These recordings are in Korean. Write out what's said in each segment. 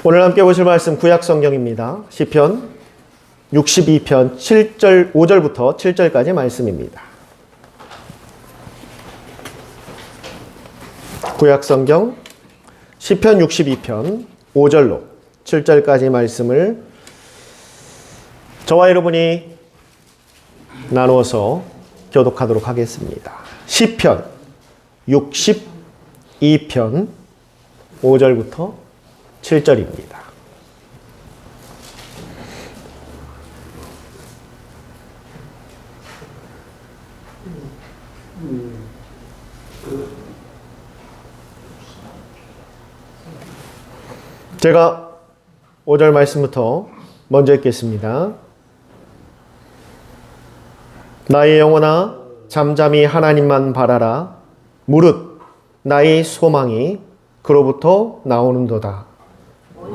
오늘 함께 보실 말씀 구약 성경입니다. 시편 62편 7절 5절부터 7절까지 말씀입니다. 구약 성경 시편 62편 5절로 7절까지 말씀을 저와 여러분이 나누어서 교독하도록 하겠습니다. 시편 62편 5절부터 7절입니다. 제가 5절 말씀부터 먼저 읽겠습니다. 나의 영혼아 잠잠히 하나님만 바라라. 무릇 나의 소망이 그로부터 나오는도다.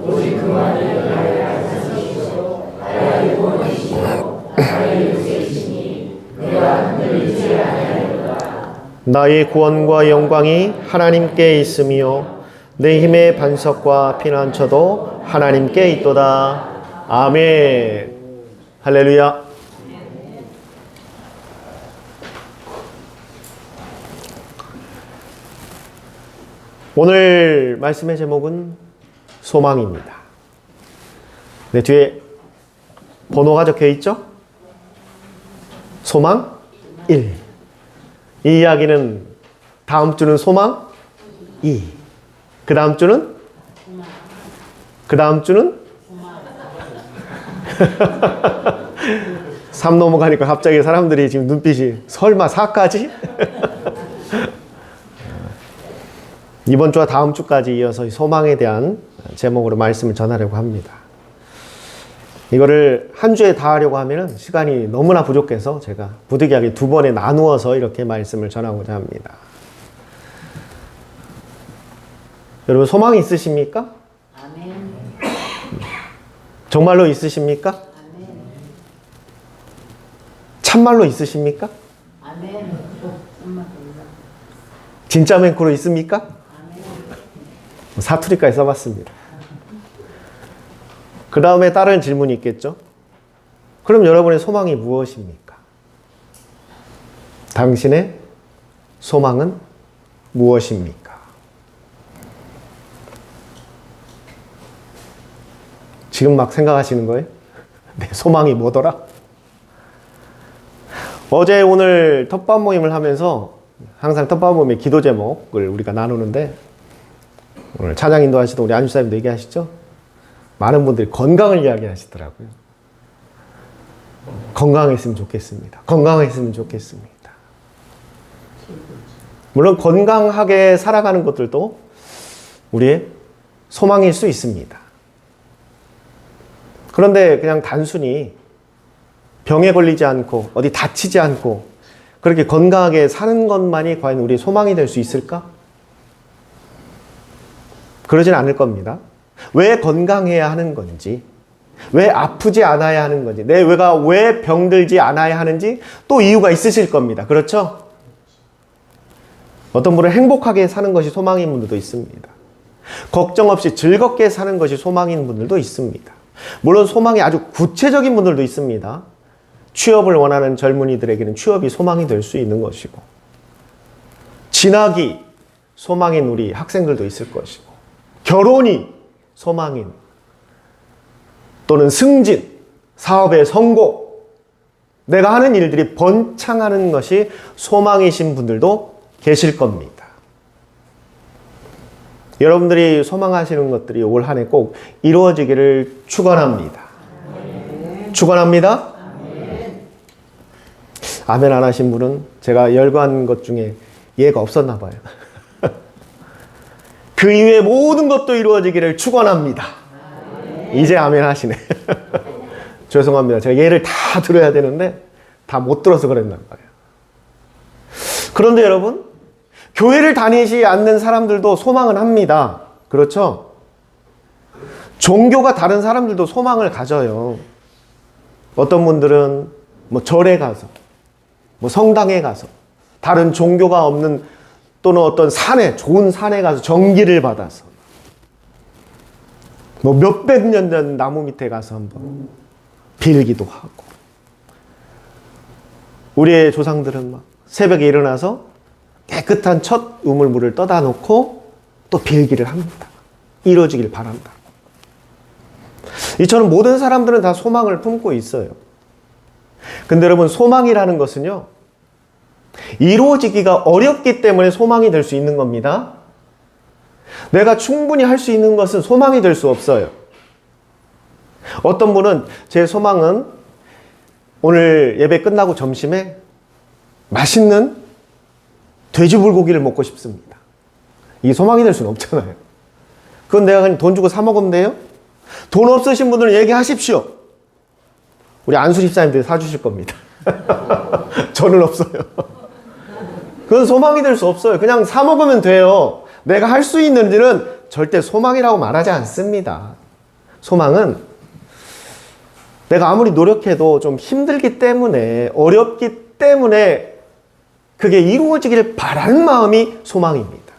오직 그만을 나의 안식이시오 나의 구원이시오 나의 요새이시니 내가 흔들리지 아니하리로다. 나의 구원과 영광이 하나님께 있으며 내 힘의 반석과 피난처도 하나님께 있도다. 아멘. 할렐루야. 오늘 말씀의 제목은 소망입니다. 네, 뒤에 번호가 적혀 있죠? 소망 1. 이 이야기는 다음 주는 소망 2. 그 다음 주는? 그 다음 주는? 3 넘어가니까 갑자기 사람들이 지금 눈빛이 설마 4까지? 이번 주와 다음 주까지 이어서 소망에 대한 제목으로 말씀을 전하려고 합니다. 이거를 한 주에 다 하려고 하면 시간이 너무나 부족해서 제가 부득이하게 2번에 나누어서 이렇게 말씀을 전하고자 합니다. 여러분 소망이 있으십니까? 아멘. 정말로 있으십니까? 아멘. 참말로 있으십니까? 아멘. 진짜 맹코로 있습니까? 아멘. 사투리까지 써봤습니다. 그 다음에 다른 질문이 있겠죠? 그럼 여러분의 소망이 무엇입니까? 당신의 소망은 무엇입니까? 지금 막 생각하시는 거예요? 내 소망이 뭐더라? 어제 오늘 텃밭 모임을 하면서 항상 텃밭 모임의 기도 제목을 우리가 나누는데 오늘 찬양 인도하시던 우리 안주사님도 얘기하시죠? 많은 분들이 건강을 이야기하시더라고요. 건강했으면 좋겠습니다. 건강했으면 좋겠습니다. 물론 건강하게 살아가는 것들도 우리의 소망일 수 있습니다. 그런데 그냥 단순히 병에 걸리지 않고 어디 다치지 않고 그렇게 건강하게 사는 것만이 과연 우리의 소망이 될 수 있을까? 그러진 않을 겁니다. 왜 건강해야 하는 건지, 왜 아프지 않아야 하는 건지, 내가 왜 병들지 않아야 하는지 또 이유가 있으실 겁니다. 그렇죠? 어떤 분은 행복하게 사는 것이 소망인 분들도 있습니다. 걱정 없이 즐겁게 사는 것이 소망인 분들도 있습니다. 물론 소망이 아주 구체적인 분들도 있습니다. 취업을 원하는 젊은이들에게는 취업이 소망이 될 수 있는 것이고, 진학이 소망인 우리 학생들도 있을 것이고, 결혼이 소망인 또는 승진, 사업의 성공, 내가 하는 일들이 번창하는 것이 소망이신 분들도 계실 겁니다. 여러분들이 소망하시는 것들이 올 한 해 꼭 이루어지기를 축원합니다. 축원합니다. 아멘 안 하신 분은 제가 열거한 것 중에 예가 없었나 봐요. 그 이외의 모든 것도 이루어지기를 축원합니다. 이제 아멘 하시네. 죄송합니다. 제가 예를 다 들어야 되는데 다 못 들어서 그랬나 봐요. 그런데 여러분, 교회를 다니지 않는 사람들도 소망은 합니다. 그렇죠? 종교가 다른 사람들도 소망을 가져요. 어떤 분들은 뭐 절에 가서, 뭐 성당에 가서, 다른 종교가 없는 또는 어떤 산에, 좋은 산에 가서 정기를 받아서 뭐 몇백 년 된 나무 밑에 가서 한번 빌기도 하고, 우리의 조상들은 막 새벽에 일어나서 깨끗한 첫 우물물을 떠다 놓고 또 빌기를 합니다. 이루어지길 바란다. 이처럼 모든 사람들은 다 소망을 품고 있어요. 근데 여러분, 소망이라는 것은요, 이루어지기가 어렵기 때문에 소망이 될 수 있는 겁니다. 내가 충분히 할 수 있는 것은 소망이 될 수 없어요. 어떤 분은 제 소망은 오늘 예배 끝나고 점심에 맛있는 돼지불고기를 먹고 싶습니다. 이게 소망이 될 수는 없잖아요. 그건 내가 그냥 돈 주고 사 먹으면 돼요? 돈 없으신 분들은 얘기하십시오. 우리 안수 집사님들이 사주실 겁니다. 저는 없어요. 그건 소망이 될 수 없어요. 그냥 사 먹으면 돼요. 내가 할 수 있는지는 절대 소망이라고 말하지 않습니다. 소망은 내가 아무리 노력해도 좀 힘들기 때문에, 어렵기 때문에 그게 이루어지기를 바라는 마음이 소망입니다.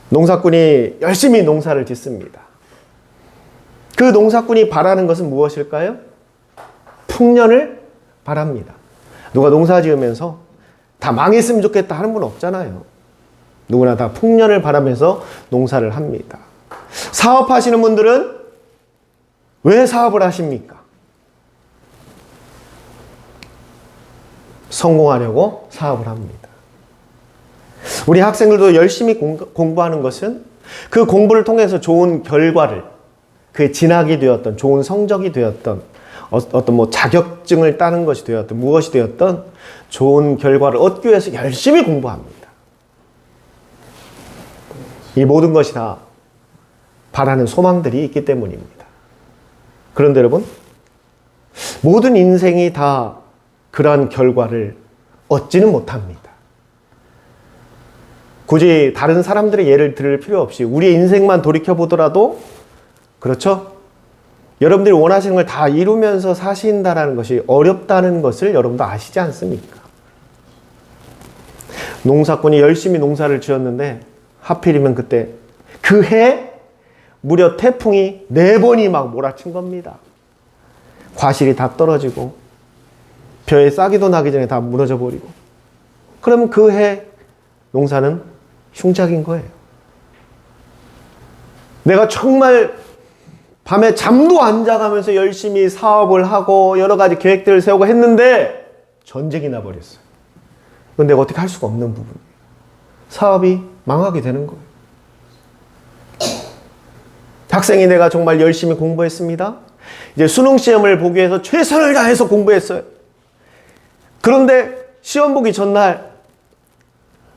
농사꾼이 열심히 농사를 짓습니다. 그 농사꾼이 바라는 것은 무엇일까요? 풍년을 바랍니다. 누가 농사 지으면서 다 망했으면 좋겠다 하는 분 없잖아요. 누구나 다 풍년을 바라면서 농사를 합니다. 사업하시는 분들은 왜 사업을 하십니까? 성공하려고 사업을 합니다. 우리 학생들도 열심히 공부하는 것은 그 공부를 통해서 좋은 결과를, 그 진학이 되었던, 좋은 성적이 되었던, 어떤 뭐 자격증을 따는 것이 되었던, 무엇이 되었던 좋은 결과를 얻기 위해서 열심히 공부합니다. 이 모든 것이 다 바라는 소망들이 있기 때문입니다. 그런데 여러분, 모든 인생이 다 그러한 결과를 얻지는 못합니다. 굳이 다른 사람들의 예를 들을 필요 없이 우리의 인생만 돌이켜보더라도, 그렇죠? 여러분들이 원하시는 걸 다 이루면서 사신다는 것이 어렵다는 것을 여러분도 아시지 않습니까? 농사꾼이 열심히 농사를 지었는데 하필이면 그때 그 해 무려 태풍이 4번이 막 몰아친 겁니다. 과실이 다 떨어지고 벼에 싹이도 나기 전에 다 무너져 버리고, 그러면 그 해 농사는 흉작인 거예요. 내가 정말 밤에 잠도 안 자가면서 열심히 사업을 하고 여러 가지 계획들을 세우고 했는데 전쟁이 나버렸어요. 그건 내가 어떻게 할 수가 없는 부분이에요. 사업이 망하게 되는 거예요. 학생이 내가 정말 열심히 공부했습니다. 이제 수능 시험을 보기 위해서 최선을 다해서 공부했어요. 그런데 시험 보기 전날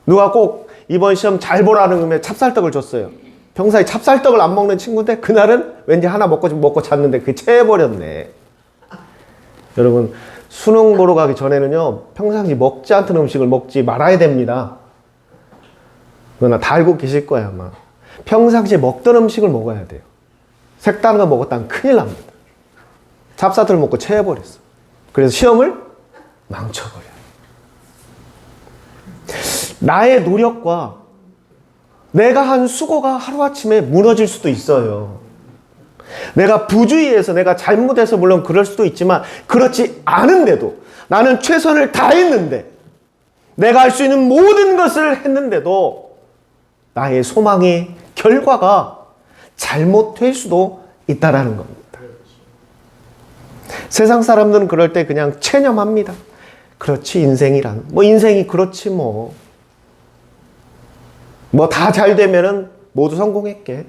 누가 꼭 이번 시험 잘 보라는 의미에 찹쌀떡을 줬어요. 평소에 찹쌀떡을 안 먹는 친구인데 그날은 왠지 하나 먹고 잤는데 그게 체해버렸네. 여러분, 수능 보러 가기 전에는요, 평상시 먹지 않던 음식을 먹지 말아야 됩니다. 그거나 다 알고 계실 거야 아마. 평상시에 먹던 음식을 먹어야 돼요. 색다른 거 먹었다면 큰일 납니다. 찹쌀떡을 먹고 체해버렸어. 그래서 시험을 망쳐버려요. 나의 노력과 내가 한 수고가 하루아침에 무너질 수도 있어요. 내가 부주의해서, 내가 잘못해서 물론 그럴 수도 있지만, 그렇지 않은데도, 나는 최선을 다했는데, 내가 할 수 있는 모든 것을 했는데도 나의 소망의 결과가 잘못될 수도 있다라는 겁니다. 세상 사람들은 그럴 때 그냥 체념합니다. 그렇지, 인생이란. 뭐 인생이 그렇지 뭐. 뭐 다 잘 되면은 모두 성공했게.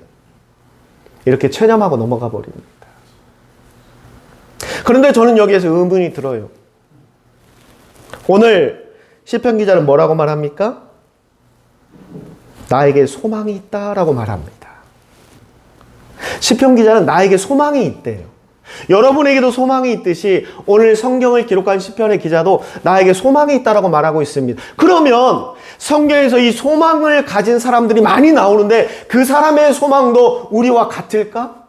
이렇게 체념하고 넘어가 버립니다. 그런데 저는 여기에서 의문이 들어요. 오늘 시편 기자는 뭐라고 말합니까? 나에게 소망이 있다라고 말합니다. 시편 기자는 나에게 소망이 있대요. 여러분에게도 소망이 있듯이 오늘 성경을 기록한 시편의 기자도 나에게 소망이 있다라고 말하고 있습니다. 그러면 성경에서 이 소망을 가진 사람들이 많이 나오는데 그 사람의 소망도 우리와 같을까?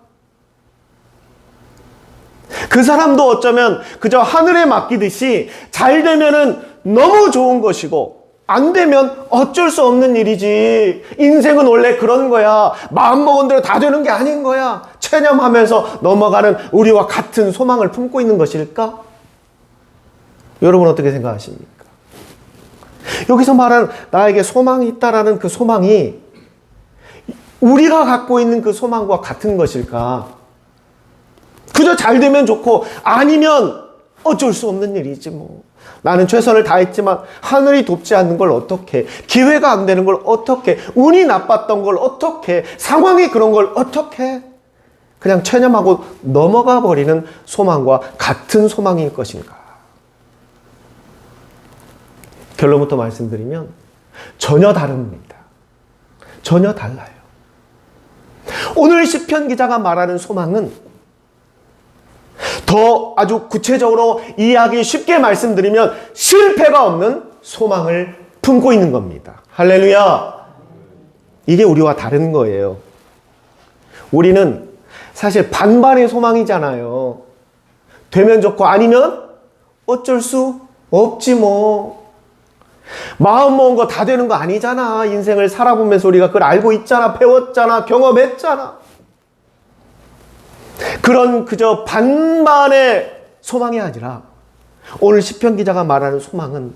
그 사람도 어쩌면 그저 하늘에 맡기듯이 잘 되면은 너무 좋은 것이고, 안 되면 어쩔 수 없는 일이지. 인생은 원래 그런 거야. 마음먹은 대로 다 되는 게 아닌 거야. 체념하면서 넘어가는 우리와 같은 소망을 품고 있는 것일까? 여러분 어떻게 생각하십니까? 여기서 말하는 나에게 소망이 있다라는 그 소망이 우리가 갖고 있는 그 소망과 같은 것일까? 그저 잘 되면 좋고 아니면 어쩔 수 없는 일이지 뭐. 나는 최선을 다했지만 하늘이 돕지 않는 걸 어떻게, 기회가 안 되는 걸 어떻게, 운이 나빴던 걸 어떻게, 상황이 그런 걸 어떻게, 그냥 체념하고 넘어가 버리는 소망과 같은 소망일 것인가? 결론부터 말씀드리면 전혀 다릅니다. 전혀 달라요. 오늘 시편 기자가 말하는 소망은 더 아주 구체적으로 이해하기 쉽게 말씀드리면 실패가 없는 소망을 품고 있는 겁니다. 할렐루야! 이게 우리와 다른 거예요. 우리는 사실 반반의 소망이잖아요. 되면 좋고 아니면 어쩔 수 없지 뭐. 마음 먹은 거 다 되는 거 아니잖아. 인생을 살아보면서 우리가 그걸 알고 있잖아. 배웠잖아. 경험했잖아. 그런 그저 반반의 소망이 아니라 오늘 시편 기자가 말하는 소망은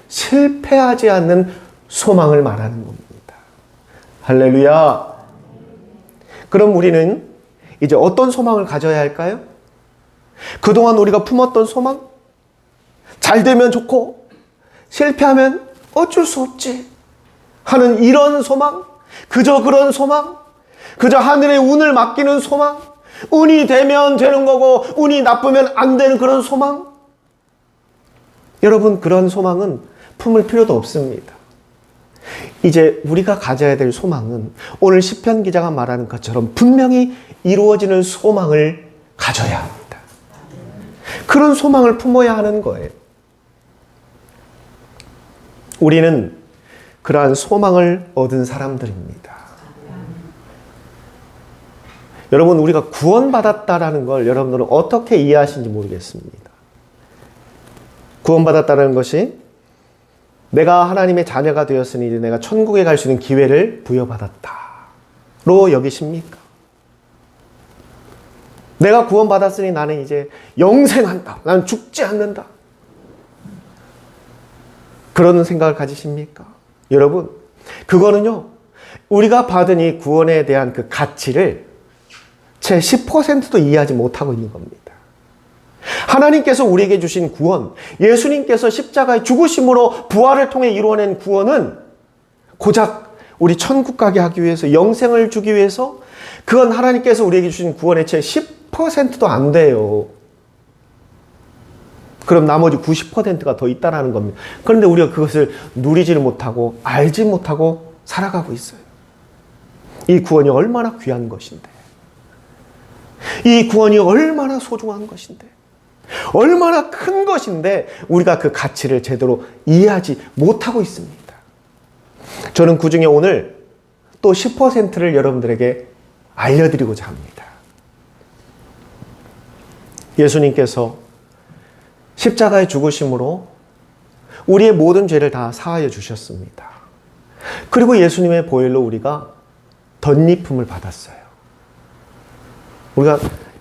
실패하지 않는 소망을 말하는 겁니다. 할렐루야. 그럼 우리는 이제 어떤 소망을 가져야 할까요? 그동안 우리가 품었던 소망? 잘 되면 좋고 실패하면 어쩔 수 없지 하는 이런 소망? 그저 그런 소망? 그저 하늘의 운을 맡기는 소망? 운이 되면 되는 거고 운이 나쁘면 안 되는 그런 소망? 여러분 그런 소망은 품을 필요도 없습니다. 이제 우리가 가져야 될 소망은 오늘 시편 기자가 말하는 것처럼 분명히 이루어지는 소망을 가져야 합니다. 그런 소망을 품어야 하는 거예요. 우리는 그러한 소망을 얻은 사람들입니다. 여러분 우리가 구원받았다라는 걸 여러분들은 어떻게 이해하시는지 모르겠습니다. 구원받았다는 것이 내가 하나님의 자녀가 되었으니 이제 내가 천국에 갈 수 있는 기회를 부여받았다로 여기십니까? 내가 구원받았으니 나는 이제 영생한다. 나는 죽지 않는다. 그런 생각을 가지십니까? 여러분 그거는요 우리가 받은 이 구원에 대한 그 가치를 채 10%도 이해하지 못하고 있는 겁니다. 하나님께서 우리에게 주신 구원, 예수님께서 십자가의 죽으심으로 부활을 통해 이루어낸 구원은 고작 우리 천국 가게 하기 위해서, 영생을 주기 위해서, 그건 하나님께서 우리에게 주신 구원의 채 10%도 안 돼요. 그럼 나머지 90%가 더 있다는 겁니다. 그런데 우리가 그것을 누리지를 못하고 알지 못하고 살아가고 있어요. 이 구원이 얼마나 귀한 것인데, 이 구원이 얼마나 소중한 것인데, 얼마나 큰 것인데 우리가 그 가치를 제대로 이해하지 못하고 있습니다. 저는 그 중에 오늘 또 10%를 여러분들에게 알려드리고자 합니다. 예수님께서 십자가의 죽으심으로 우리의 모든 죄를 다 사하여 주셨습니다. 그리고 예수님의 보혈로 우리가 덧입음을 받았어요. 우리가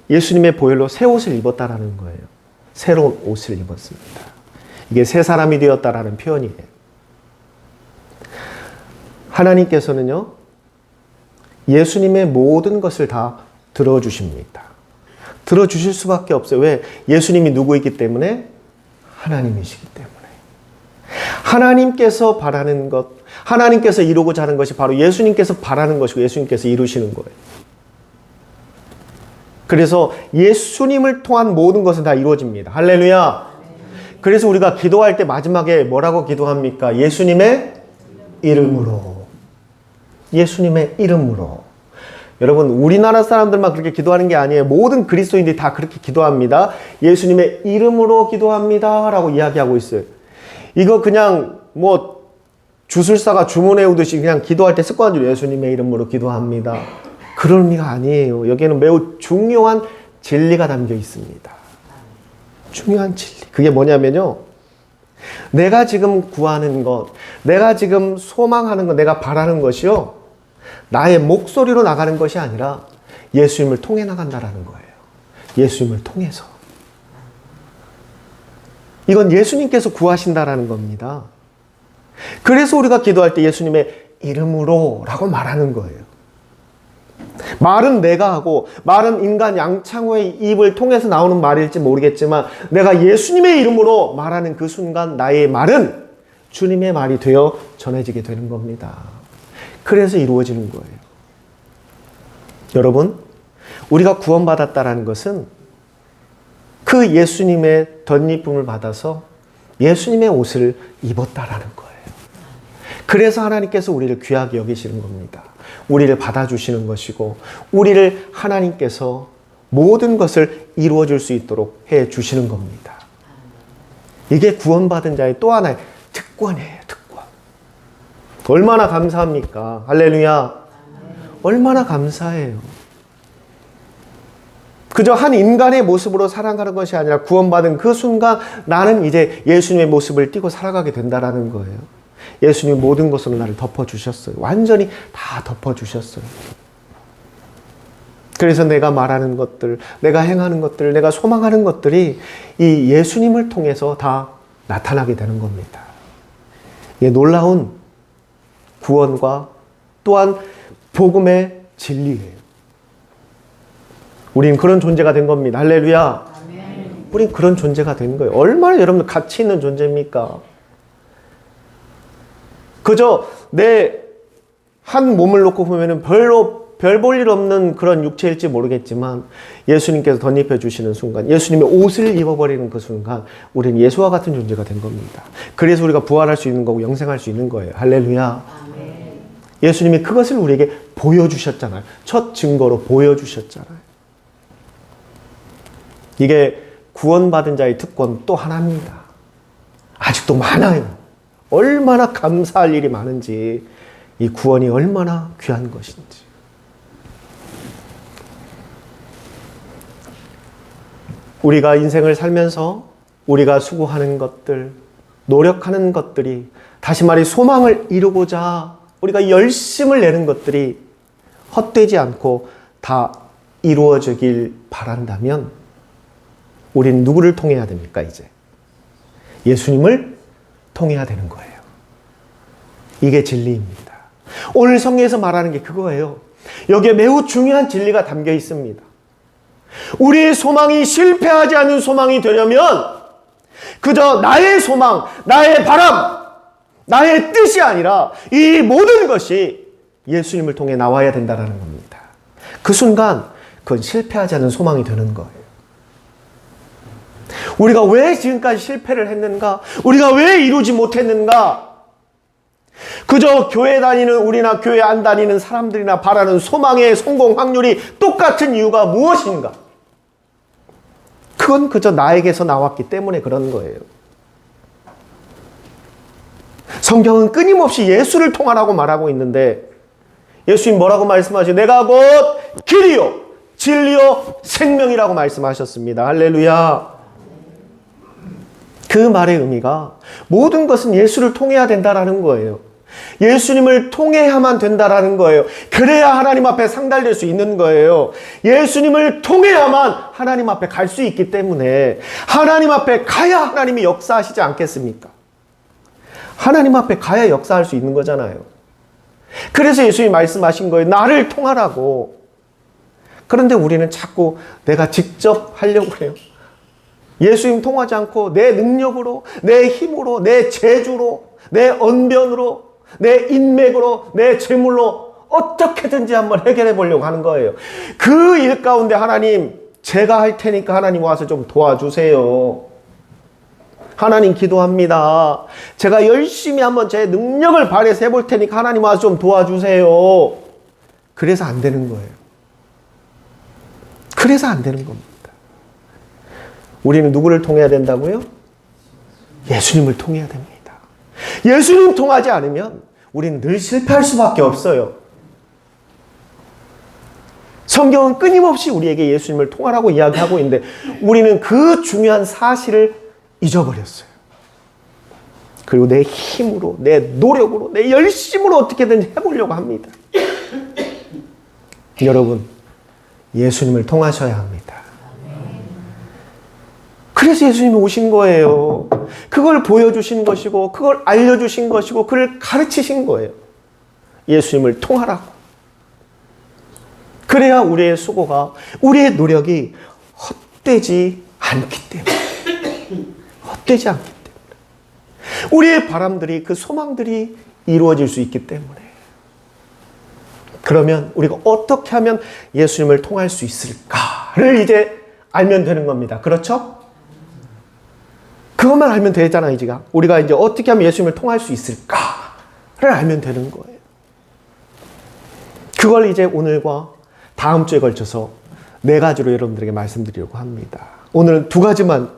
예수님의 보혈로 새 옷을 입었다라는 거예요. 새로운 옷을 입었습니다. 이게 새 사람이 되었다라는 표현이에요. 하나님께서는요, 예수님의 모든 것을 다 들어주십니다. 들어주실 수밖에 없어요. 왜? 예수님이 누구이기 때문에? 하나님이시기 때문에. 하나님께서 바라는 것, 하나님께서 이루고자 하는 것이 바로 예수님께서 바라는 것이고 예수님께서 이루시는 거예요. 그래서 예수님을 통한 모든 것은 다 이루어집니다. 할렐루야. 그래서 우리가 기도할 때 마지막에 뭐라고 기도합니까? 예수님의 이름으로. 예수님의 이름으로. 여러분, 우리나라 사람들만 그렇게 기도하는 게 아니에요. 모든 그리스도인들이 다 그렇게 기도합니다. 예수님의 이름으로 기도합니다 라고 이야기하고 있어요. 이거 그냥 뭐 주술사가 주문해 오듯이 그냥 기도할 때 습관적으로 예수님의 이름으로 기도합니다. 그럴 의미가 아니에요. 여기에는 매우 중요한 진리가 담겨 있습니다. 중요한 진리. 그게 뭐냐면요, 내가 지금 구하는 것, 내가 지금 소망하는 것, 내가 바라는 것이요, 나의 목소리로 나가는 것이 아니라 예수님을 통해 나간다라는 거예요. 예수님을 통해서. 이건 예수님께서 구하신다라는 겁니다. 그래서 우리가 기도할 때 예수님의 이름으로 라고 말하는 거예요. 말은 내가 하고, 말은 인간 양창호의 입을 통해서 나오는 말일지 모르겠지만, 내가 예수님의 이름으로 말하는 그 순간 나의 말은 주님의 말이 되어 전해지게 되는 겁니다. 그래서 이루어지는 거예요. 여러분, 우리가 구원받았다라는 것은 그 예수님의 덧입음을 받아서 예수님의 옷을 입었다라는 거예요. 그래서 하나님께서 우리를 귀하게 여기시는 겁니다. 우리를 받아주시는 것이고, 우리를 하나님께서 모든 것을 이루어줄 수 있도록 해주시는 겁니다. 이게 구원받은 자의 또 하나의 특권이에요. 특권. 얼마나 감사합니까? 할렐루야. 얼마나 감사해요. 그저 한 인간의 모습으로 살아가는 것이 아니라 구원받은 그 순간 나는 이제 예수님의 모습을 띠고 살아가게 된다라는 거예요. 예수님이 모든 것으로 나를 덮어주셨어요. 완전히 다 덮어주셨어요. 그래서 내가 말하는 것들, 내가 행하는 것들, 내가 소망하는 것들이 이 예수님을 통해서 다 나타나게 되는 겁니다. 이게 놀라운 구원과 또한 복음의 진리예요. 우린 그런 존재가 된 겁니다. 할렐루야. 우린 그런 존재가 된 거예요. 얼마나 여러분들 가치 있는 존재입니까? 그저 내 한 몸을 놓고 보면은 별로 별 볼 일 없는 그런 육체일지 모르겠지만, 예수님께서 덧입혀 주시는 순간, 예수님의 옷을 입어버리는 그 순간 우리는 예수와 같은 존재가 된 겁니다. 그래서 우리가 부활할 수 있는 거고 영생할 수 있는 거예요. 할렐루야. 아멘. 예수님이 그것을 우리에게 보여주셨잖아요. 첫 증거로 보여주셨잖아요. 이게 구원받은 자의 특권 또 하나입니다. 아직도 많아요. 얼마나 감사할 일이 많은지, 이 구원이 얼마나 귀한 것인지. 우리가 인생을 살면서 우리가 수고하는 것들, 노력하는 것들이, 다시 말해 소망을 이루고자 우리가 열심을 내는 것들이 헛되지 않고 다 이루어지길 바란다면 우리는 누구를 통해야 됩니까? 이제 예수님을 통해야 되는 거예요. 이게 진리입니다. 오늘 성경에서 말하는 게 그거예요. 여기에 매우 중요한 진리가 담겨 있습니다. 우리의 소망이 실패하지 않는 소망이 되려면 그저 나의 소망, 나의 바람, 나의 뜻이 아니라 이 모든 것이 예수님을 통해 나와야 된다는 겁니다. 그 순간 그건 실패하지 않는 소망이 되는 거예요. 우리가 왜 지금까지 실패를 했는가? 우리가 왜 이루지 못했는가? 그저 교회 다니는 우리나 교회 안 다니는 사람들이나 바라는 소망의 성공 확률이 똑같은 이유가 무엇인가? 그건 그저 나에게서 나왔기 때문에 그런 거예요. 성경은 끊임없이 예수를 통하라고 말하고 있는데, 예수님 뭐라고 말씀하시죠? 내가 곧 길이요 진리요 생명이라고 말씀하셨습니다. 할렐루야. 그 말의 의미가 모든 것은 예수를 통해야 된다라는 거예요. 예수님을 통해야만 된다라는 거예요. 그래야 하나님 앞에 상달될 수 있는 거예요. 예수님을 통해야만 하나님 앞에 갈 수 있기 때문에 하나님 앞에 가야 하나님이 역사하시지 않겠습니까? 하나님 앞에 가야 역사할 수 있는 거잖아요. 그래서 예수님이 말씀하신 거예요. 나를 통하라고. 그런데 우리는 자꾸 내가 직접 하려고 해요. 예수님 통하지 않고 내 능력으로, 내 힘으로, 내 재주로, 내 언변으로, 내 인맥으로, 내 재물로 어떻게든지 한번 해결해 보려고 하는 거예요. 그 일 가운데 하나님, 제가 할 테니까 하나님 와서 좀 도와주세요. 하나님 기도합니다. 제가 열심히 한번 제 능력을 발휘해서 해볼 테니까 하나님 와서 좀 도와주세요. 그래서 안 되는 거예요. 그래서 안 되는 겁니다. 우리는 누구를 통해야 된다고요? 예수님을 통해야 됩니다. 예수님 통하지 않으면 우리는 늘 실패할 수밖에 없어요. 성경은 끊임없이 우리에게 예수님을 통하라고 이야기하고 있는데 우리는 그 중요한 사실을 잊어버렸어요. 그리고 내 힘으로, 내 노력으로, 내 열심으로 어떻게든 해보려고 합니다. 여러분, 예수님을 통하셔야 합니다. 그래서 예수님이 오신 거예요. 그걸 보여주신 것이고, 그걸 알려주신 것이고, 그걸 가르치신 거예요. 예수님을 통하라고. 그래야 우리의 수고가, 우리의 노력이 헛되지 않기 때문에. 헛되지 않기 때문에. 우리의 바람들이, 그 소망들이 이루어질 수 있기 때문에. 그러면 우리가 어떻게 하면 예수님을 통할 수 있을까를 이제 알면 되는 겁니다. 그렇죠? 그것만 알면 되잖아요, 지금. 우리가 이제 어떻게 하면 예수님을 통할 수 있을까를 알면 되는 거예요. 그걸 이제 오늘과 다음 주에 걸쳐서 4가지로 여러분들에게 말씀드리려고 합니다. 오늘은 2가지만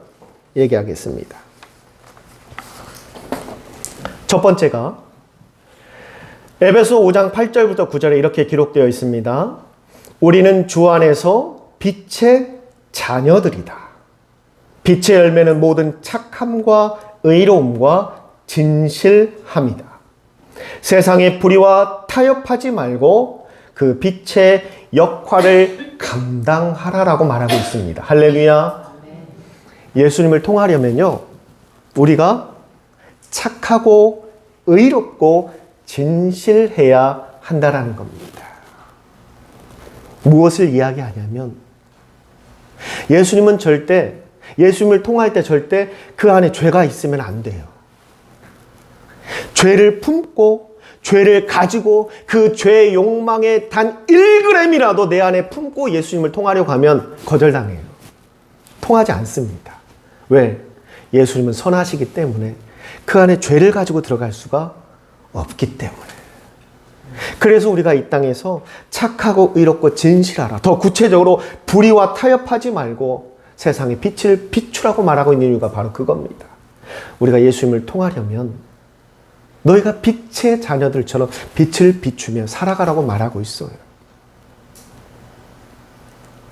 얘기하겠습니다. 첫 번째가 에베소 5장 8절부터 9절에 이렇게 기록되어 있습니다. 우리는 주 안에서 빛의 자녀들이다. 빛의 열매는 모든 착함과 의로움과 진실함이다. 세상의 불의와 타협하지 말고 그 빛의 역할을 감당하라라고 말하고 있습니다. 할렐루야. 예수님을 통하려면요, 우리가 착하고 의롭고 진실해야 한다라는 겁니다. 무엇을 이야기하냐면, 예수님은 절대, 예수님을 통할 때 절대 그 안에 죄가 있으면 안 돼요. 죄를 품고, 죄를 가지고, 그 죄의 욕망에 단 1g이라도 내 안에 품고 예수님을 통하려고 하면 거절당해요. 통하지 않습니다. 왜? 예수님은 선하시기 때문에 그 안에 죄를 가지고 들어갈 수가 없기 때문에. 그래서 우리가 이 땅에서 착하고 의롭고 진실하라. 더 구체적으로 불의와 타협하지 말고 세상에 빛을 비추라고 말하고 있는 이유가 바로 그겁니다. 우리가 예수님을 통하려면 너희가 빛의 자녀들처럼 빛을 비추며 살아가라고 말하고 있어요.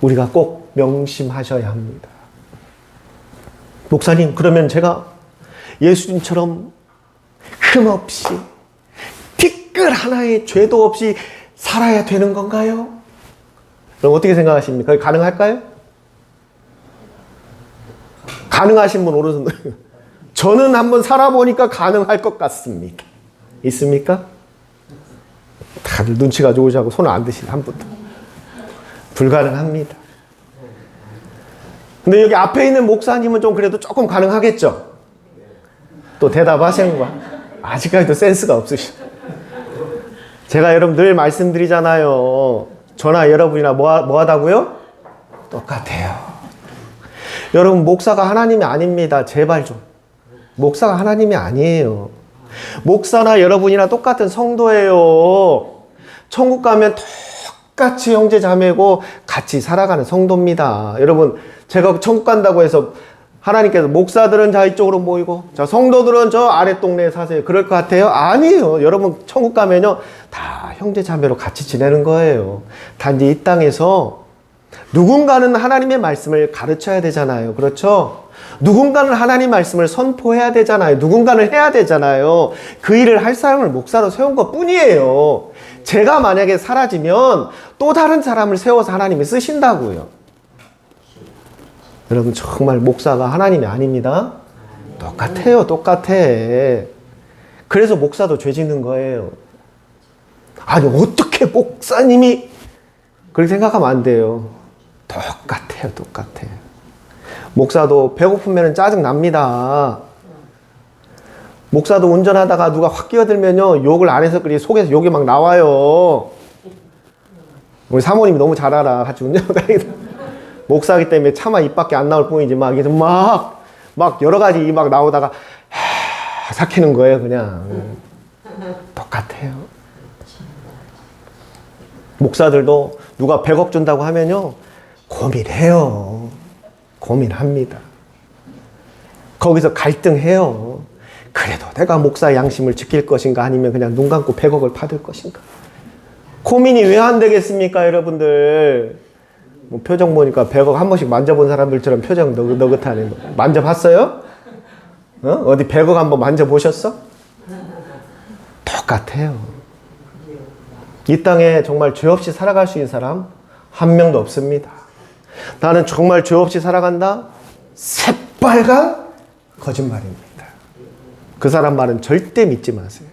우리가 꼭 명심하셔야 합니다. 목사님, 그러면 제가 예수님처럼 흠없이 티끌 하나의 죄도 없이 살아야 되는 건가요? 그럼 어떻게 생각하십니까? 가능할까요? 가능하신 분 오른손 들어요. 저는 한번 살아보니까 가능할 것 같습니다. 있습니까? 다들 눈치가 좋으시고 손을 안 드시는 한 분도. 불가능합니다. 근데 여기 앞에 있는 목사님은 좀 그래도 조금 가능하겠죠? 또 대답하시는 거야. 아직까지도 센스가 없으시죠. 제가 여러분 늘 말씀드리잖아요. 저나 여러분이나 뭐 하다고요? 똑같아요. 여러분, 목사가 하나님이 아닙니다. 제발 좀. 목사가 하나님이 아니에요. 목사나 여러분이나 똑같은 성도예요. 천국 가면 똑같이 형제 자매고 같이 살아가는 성도입니다. 여러분, 제가 천국 간다고 해서 하나님께서 목사들은 자 이쪽으로 모이고 자 성도들은 저 아래 동네에 사세요, 그럴 것 같아요? 아니에요. 여러분, 천국 가면요 다 형제 자매로 같이 지내는 거예요. 단지 이 땅에서 누군가는 하나님의 말씀을 가르쳐야 되잖아요. 그렇죠? 누군가는 하나님 말씀을 선포해야 되잖아요. 누군가는 해야 되잖아요. 그 일을 할 사람을 목사로 세운 것 뿐이에요. 제가 만약에 사라지면 또 다른 사람을 세워서 하나님이 쓰신다고요. 여러분, 정말 목사가 하나님이 아닙니다. 똑같아요. 똑같아. 그래서 목사도 죄 짓는 거예요. 아니, 어떻게 목사님이 그렇게 생각하면 안 돼요. 똑같아요. 똑같아. 목사도 배고프면 짜증 납니다. 목사도 운전하다가 누가 확 끼어들면요 욕을 안 해서 그리 속에서 욕이 막 나와요. 우리 사모님이 너무 잘 알아. 같이 운전하다. 목사기 때문에 차마 입 밖에 안 나올 뿐이지 막 여러 가지 막 나오다가 삭히는 거예요. 그냥 똑같아요. 목사들도 누가 100억 준다고 하면요 고민해요. 고민합니다. 거기서 갈등해요. 그래도 내가 목사의 양심을 지킬 것인가 아니면 그냥 눈 감고 100억을 받을 것인가. 고민이 왜 안 되겠습니까, 여러분들? 뭐 표정 보니까 100억 한 번씩 만져본 사람들처럼 표정 너긋너긋하네. 만져봤어요? 어디 100억 한번 만져보셨어? 똑같아요. 이 땅에 정말 죄 없이 살아갈 수 있는 사람 한 명도 없습니다. 나는 정말 죄 없이 살아간다? 새빨간 거짓말입니다. 그 사람 말은 절대 믿지 마세요.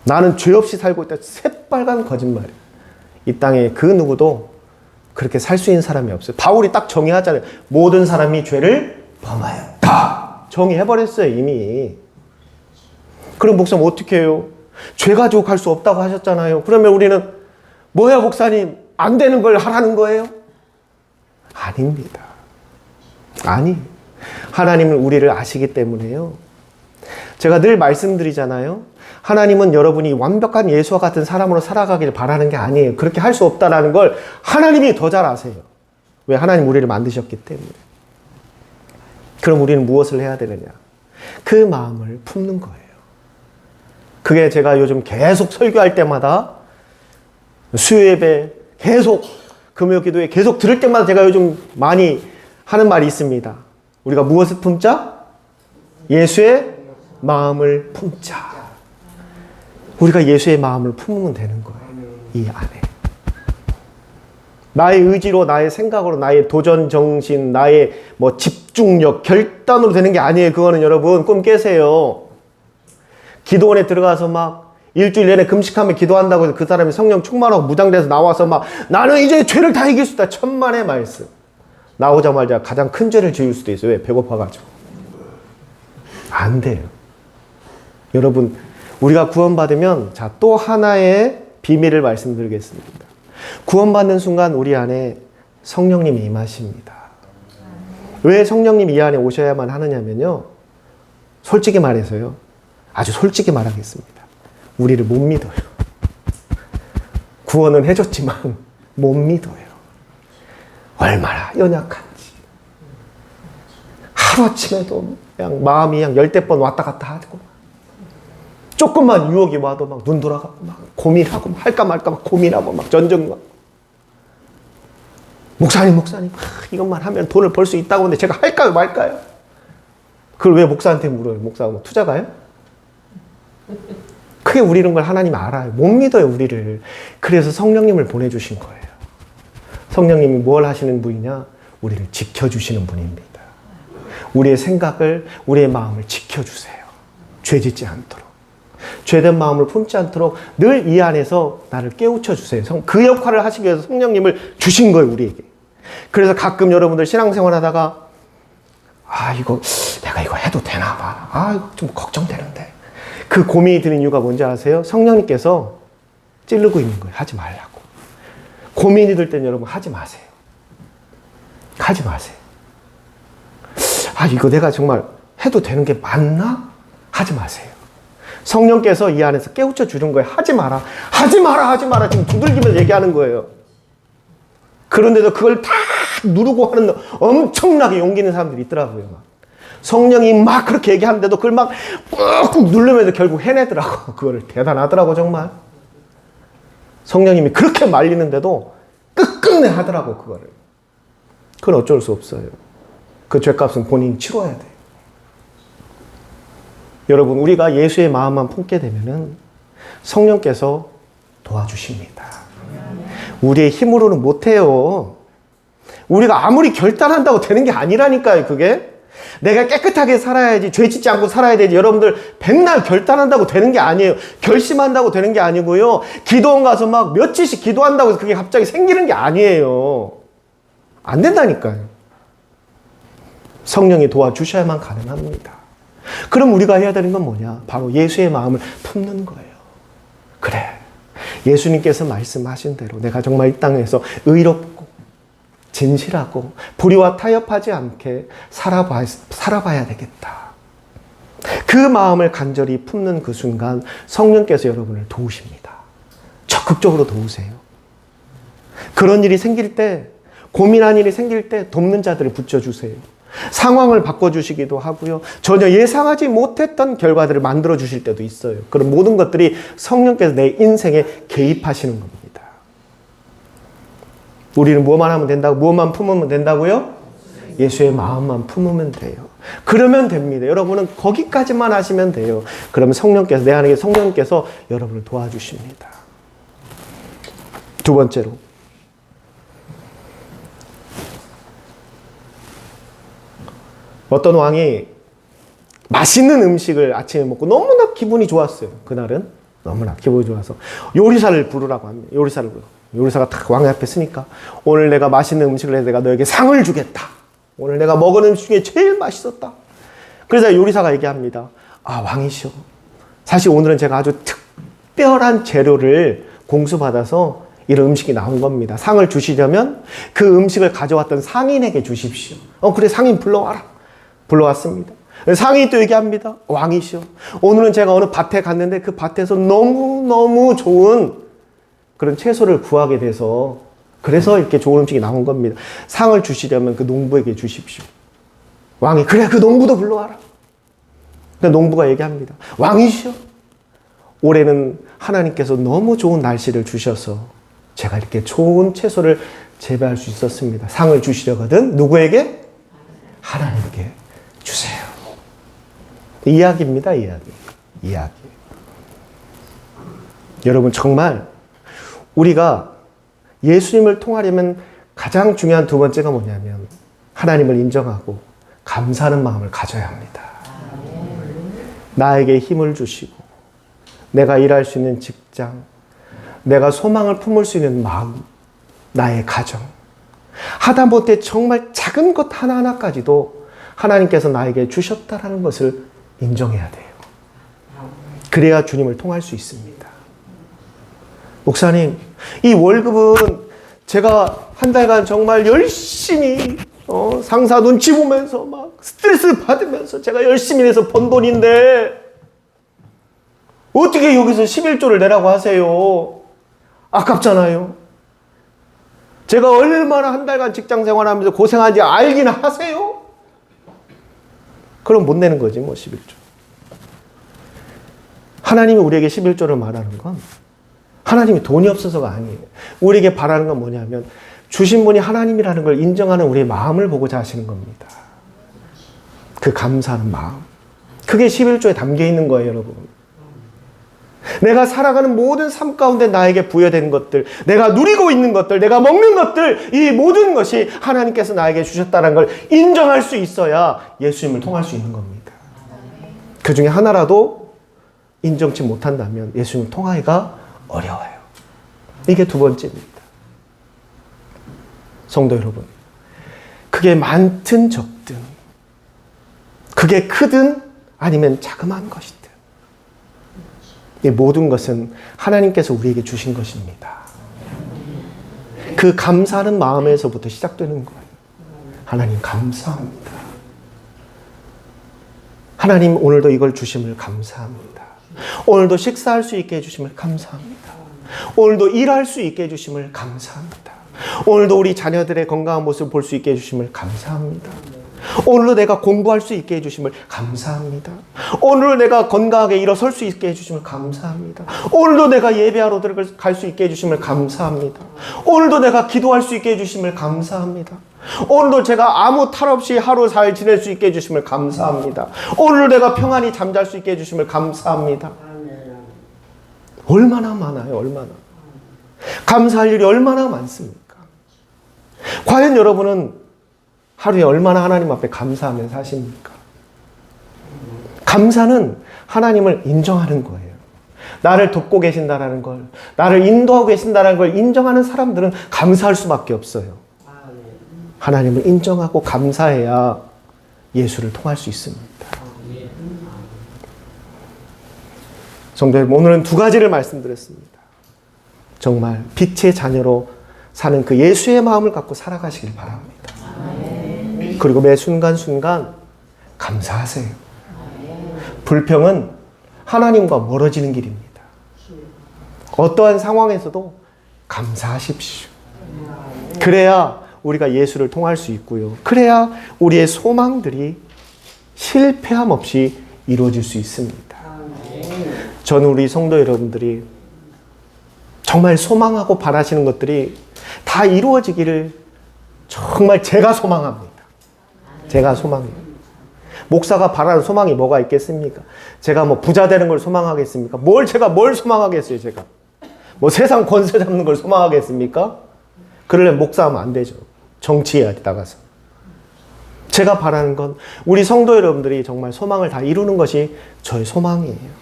나는 죄 없이 살고 있다. 새빨간 거짓말이에요. 이 땅에 그 누구도 그렇게 살 수 있는 사람이 없어요. 바울이 딱 정의하잖아요. 모든 사람이 죄를 범하였다. 정의해버렸어요, 이미. 그럼 목사님 어떻게 해요? 죄 가지고 갈 수 없다고 하셨잖아요. 그러면 우리는 뭐야 목사님? 안 되는 걸 하라는 거예요? 아닙니다. 아니. 하나님은 우리를 아시기 때문에요. 제가 늘 말씀드리잖아요. 하나님은 여러분이 완벽한 예수와 같은 사람으로 살아가길 바라는 게 아니에요. 그렇게 할 수 없다는 걸 하나님이 더 잘 아세요. 왜? 하나님 우리를 만드셨기 때문에. 그럼 우리는 무엇을 해야 되느냐? 그 마음을 품는 거예요. 그게 제가 요즘 계속 설교할 때마다 수요예배 계속 금요 기도에 계속 들을 때마다 제가 요즘 많이 하는 말이 있습니다. 우리가 무엇을 품자? 예수의 마음을 품자. 우리가 예수의 마음을 품으면 되는 거예요. 이 안에. 나의 의지로, 나의 생각으로, 나의 도전 정신, 나의 집중력, 결단으로 되는 게 아니에요. 그거는 여러분 꿈 깨세요. 기도원에 들어가서 막 일주일 내내 금식하며 기도한다고 해서 그 사람이 성령 충만하고 무장돼서 나와서 막 나는 이제 죄를 다 이길 수 있다. 천만의 말씀. 나오자마자 가장 큰 죄를 지을 수도 있어요. 왜? 배고파가지고. 안 돼요. 여러분, 우리가 구원받으면 자, 또 하나의 비밀을 말씀드리겠습니다. 구원받는 순간 우리 안에 성령님이 임하십니다. 왜 성령님이 이 안에 오셔야만 하느냐면요. 솔직히 말해서요. 아주 솔직히 말하겠습니다. 우리를 못 믿어요. 구원은 해줬지만 못 믿어요. 얼마나 연약한지. 하루아침에도 그냥 마음이 그냥 10번 왔다 갔다 하고 조금만 유혹이 와도 막 눈 돌아가고 막 고민하고 할까 말까 막 고민하고 막 전전과 목사님 이것만 하면 돈을 벌 수 있다고 하는데 제가 할까요 말까요? 그걸 왜 목사한테 물어요? 목사가 뭐 투자가요? 그게 우리는 걸 하나님 알아요. 못 믿어요 우리를. 그래서 성령님을 보내주신 거예요. 성령님이 뭘 하시는 분이냐? 우리를 지켜주시는 분입니다. 우리의 생각을, 우리의 마음을 지켜주세요. 죄짓지 않도록. 죄된 마음을 품지 않도록 늘 이 안에서 나를 깨우쳐 주세요. 그 역할을 하시기 위해서 성령님을 주신 거예요, 우리에게. 그래서 가끔 여러분들 신앙생활 하다가 내가 이거 해도 되나 봐. 이거 좀 걱정되는데. 그 고민이 드는 이유가 뭔지 아세요? 성령님께서 찌르고 있는 거예요. 하지 말라고. 고민이 들 때는 여러분 하지 마세요. 하지 마세요. 이거 내가 정말 해도 되는 게 맞나? 하지 마세요. 성령께서 이 안에서 깨우쳐 주는 거예요. 하지 마라. 하지 마라. 하지 마라. 지금 두들기면서 얘기하는 거예요. 그런데도 그걸 다 누르고 하는 엄청나게 용기 있는 사람들이 있더라고요. 성령이 막 그렇게 얘기하는데도 그걸 막 꾹꾹 누르면서 결국 해내더라고. 그거를 대단하더라고 정말. 성령님이 그렇게 말리는데도 끝끝내 하더라고 그거를. 그건 어쩔 수 없어요. 그 죄값은 본인이 치러야 돼요. 여러분, 우리가 예수의 마음만 품게 되면은 성령께서 도와주십니다. 우리의 힘으로는 못해요. 우리가 아무리 결단한다고 되는 게 아니라니까요, 그게. 내가 깨끗하게 살아야지, 죄 짓지 않고 살아야 되지. 여러분들 백날 결단한다고 되는 게 아니에요. 결심한다고 되는 게 아니고요. 기도원 가서 막 며칠씩 기도한다고 해서 그게 갑자기 생기는 게 아니에요. 안 된다니까요. 성령이 도와주셔야만 가능합니다. 그럼 우리가 해야 되는 건 뭐냐? 바로 예수의 마음을 품는 거예요. 그래. 예수님께서 말씀하신 대로 내가 정말 이 땅에서 의롭고 진실하고 불의와 타협하지 않게 살아봐야 되겠다. 그 마음을 간절히 품는 그 순간 성령께서 여러분을 도우십니다. 적극적으로 도우세요. 그런 일이 생길 때, 고민한 일이 생길 때 돕는 자들을 붙여주세요. 상황을 바꿔주시기도 하고요. 전혀 예상하지 못했던 결과들을 만들어주실 때도 있어요. 그런 모든 것들이 성령께서 내 인생에 개입하시는 겁니다. 우리는 무엇만 하면 된다고? 무엇만 품으면 된다고요? 예수의 마음만 품으면 돼요. 그러면 됩니다. 여러분은 거기까지만 하시면 돼요. 그러면 성령께서, 내 안에 성령께서 여러분을 도와주십니다. 두 번째로, 어떤 왕이 맛있는 음식을 아침에 먹고 너무나 기분이 좋았어요. 그날은 너무나 기분이 좋아서 요리사를 부르라고 합니다. 요리사가 딱 왕 앞에 서니까, 오늘 내가 맛있는 음식을 해서 내가 너에게 상을 주겠다. 오늘 내가 먹은 음식 중에 제일 맛있었다. 그래서 요리사가 얘기합니다. 아, 왕이시여, 사실 오늘은 제가 아주 특별한 재료를 공수받아서 이런 음식이 나온 겁니다. 상을 주시려면 그 음식을 가져왔던 상인에게 주십시오. 그래, 상인 불러와라. 불러왔습니다. 상인이 또 얘기합니다. 왕이시여, 오늘은 제가 어느 밭에 갔는데 그 밭에서 너무너무 좋은 그런 채소를 구하게 돼서, 그래서 이렇게 좋은 음식이 나온 겁니다. 상을 주시려면 그 농부에게 주십시오. 왕이, 그래, 그 농부도 불러와라. 근데 농부가 얘기합니다. 왕이시여, 올해는 하나님께서 너무 좋은 날씨를 주셔서 제가 이렇게 좋은 채소를 재배할 수 있었습니다. 상을 주시려거든 누구에게? 하나님께 주세요. 이야기입니다. 이야기. 여러분, 정말 우리가 예수님을 통하려면 가장 중요한 두 번째가 뭐냐면, 하나님을 인정하고 감사하는 마음을 가져야 합니다. 나에게 힘을 주시고, 내가 일할 수 있는 직장, 내가 소망을 품을 수 있는 마음, 나의 가정, 하다못해 정말 작은 것 하나하나까지도 하나님께서 나에게 주셨다라는 것을 인정해야 돼요. 그래야 주님을 통할 수 있습니다. 목사님, 이 월급은 제가 한 달간 정말 열심히 상사 눈치 보면서 막 스트레스 받으면서 제가 열심히 해서 번 돈인데 어떻게 여기서 11조를 내라고 하세요? 아깝잖아요. 제가 얼마나 한 달간 직장 생활하면서 고생한지 알긴 하세요? 그럼 못 내는 거지, 뭐 11조. 하나님이 우리에게 11조를 말하는 건 하나님이 돈이 없어서가 아니에요. 우리에게 바라는 건 뭐냐면, 주신 분이 하나님이라는 걸 인정하는 우리의 마음을 보고자 하시는 겁니다. 그 감사하는 마음. 그게 11조에 담겨 있는 거예요, 여러분. 내가 살아가는 모든 삶 가운데 나에게 부여된 것들, 내가 누리고 있는 것들, 내가 먹는 것들, 이 모든 것이 하나님께서 나에게 주셨다는 걸 인정할 수 있어야 예수님을 통할 수 있는 겁니다. 그 중에 하나라도 인정치 못한다면 예수님을 통하기가 어려워요. 이게 두 번째입니다. 성도 여러분, 그게 많든 적든, 그게 크든 아니면 자그마한 것이든, 이 모든 것은 하나님께서 우리에게 주신 것입니다. 그 감사하는 마음에서부터 시작되는 거예요. 하나님 감사합니다. 하나님, 오늘도 이걸 주심을 감사합니다. 오늘도 식사할 수 있게 해주심을 감사합니다. 오늘도 일할 수 있게 해주심을 감사합니다. 오늘도 우리 자녀들의 건강한 모습을 볼 수 있게 해주심을 감사합니다. 오늘도 내가 공부할 수 있게 해주심을 감사합니다. 오늘도 내가 건강하게 일어설 수 있게 해주심을 감사합니다. 오늘도 내가 예배하러 갈 수 있게 해주심을 감사합니다. 오늘도 내가 기도할 수 있게 해주심을 감사합니다. 오늘도 제가 아무 탈 없이 하루 잘 지낼 수 있게 해주심을 감사합니다. 오늘도 내가 평안히 잠잘 수 있게 해주심을 감사합니다. 얼마나 많아요, 얼마나. 감사할 일이 얼마나 많습니까? 과연 여러분은 하루에 얼마나 하나님 앞에 감사하며 사십니까? 감사는 하나님을 인정하는 거예요. 나를 돕고 계신다는 걸, 나를 인도하고 계신다는 걸 인정하는 사람들은 감사할 수밖에 없어요. 하나님을 인정하고 감사해야 예수를 통할 수 있습니다. 성도 여러분, 오늘은 두 가지를 말씀드렸습니다. 정말 빛의 자녀로 사는 그 예수의 마음을 갖고 살아가시길 바랍니다. 그리고 매 순간순간 감사하세요. 불평은 하나님과 멀어지는 길입니다. 어떠한 상황에서도 감사하십시오. 그래야 우리가 예수를 통할 수 있고요. 그래야 우리의 소망들이 실패함 없이 이루어질 수 있습니다. 저는 우리 성도 여러분들이 정말 소망하고 바라시는 것들이 다 이루어지기를 정말 제가 소망합니다. 제가 소망해요. 목사가 바라는 소망이 뭐가 있겠습니까? 제가 뭐 부자 되는 걸 소망하겠습니까? 제가 뭘 소망하겠어요, 제가? 뭐 세상 권세 잡는 걸 소망하겠습니까? 그러려면 목사하면 안 되죠. 정치해야 돼, 나가서. 제가 바라는 건 우리 성도 여러분들이 정말 소망을 다 이루는 것이 저의 소망이에요.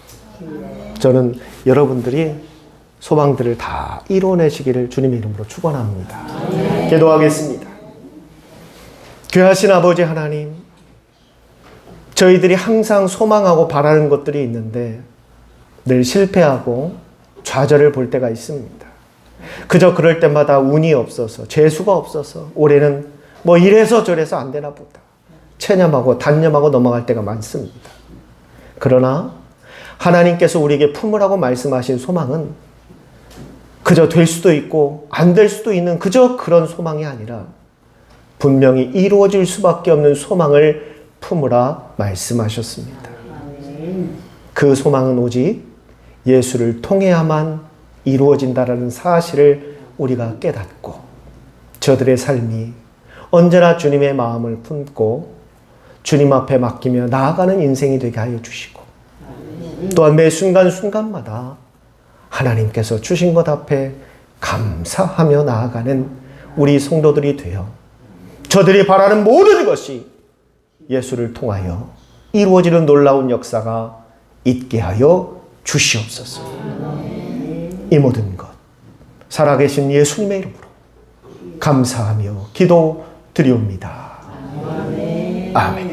저는 여러분들이 소망들을 다 이뤄내시기를 주님의 이름으로 축원합니다. 기도하겠습니다. 귀하신 아버지 하나님, 저희들이 항상 소망하고 바라는 것들이 있는데 늘 실패하고 좌절을 볼 때가 있습니다. 그저 그럴 때마다 운이 없어서, 재수가 없어서, 올해는 뭐 이래서 저래서 안 되나 보다, 체념하고 단념하고 넘어갈 때가 많습니다. 그러나 하나님께서 우리에게 품으라고 말씀하신 소망은 그저 될 수도 있고 안 될 수도 있는 그저 그런 소망이 아니라 분명히 이루어질 수밖에 없는 소망을 품으라 말씀하셨습니다. 그 소망은 오직 예수를 통해야만 이루어진다라는 사실을 우리가 깨닫고 저들의 삶이 언제나 주님의 마음을 품고 주님 앞에 맡기며 나아가는 인생이 되게 하여 주시고, 또한 매 순간순간마다 하나님께서 주신 것 앞에 감사하며 나아가는 우리 성도들이 되어 저들이 바라는 모든 것이 예수를 통하여 이루어지는 놀라운 역사가 있게 하여 주시옵소서. 이 모든 것 살아계신 예수님의 이름으로 감사하며 기도드리옵니다. 아멘.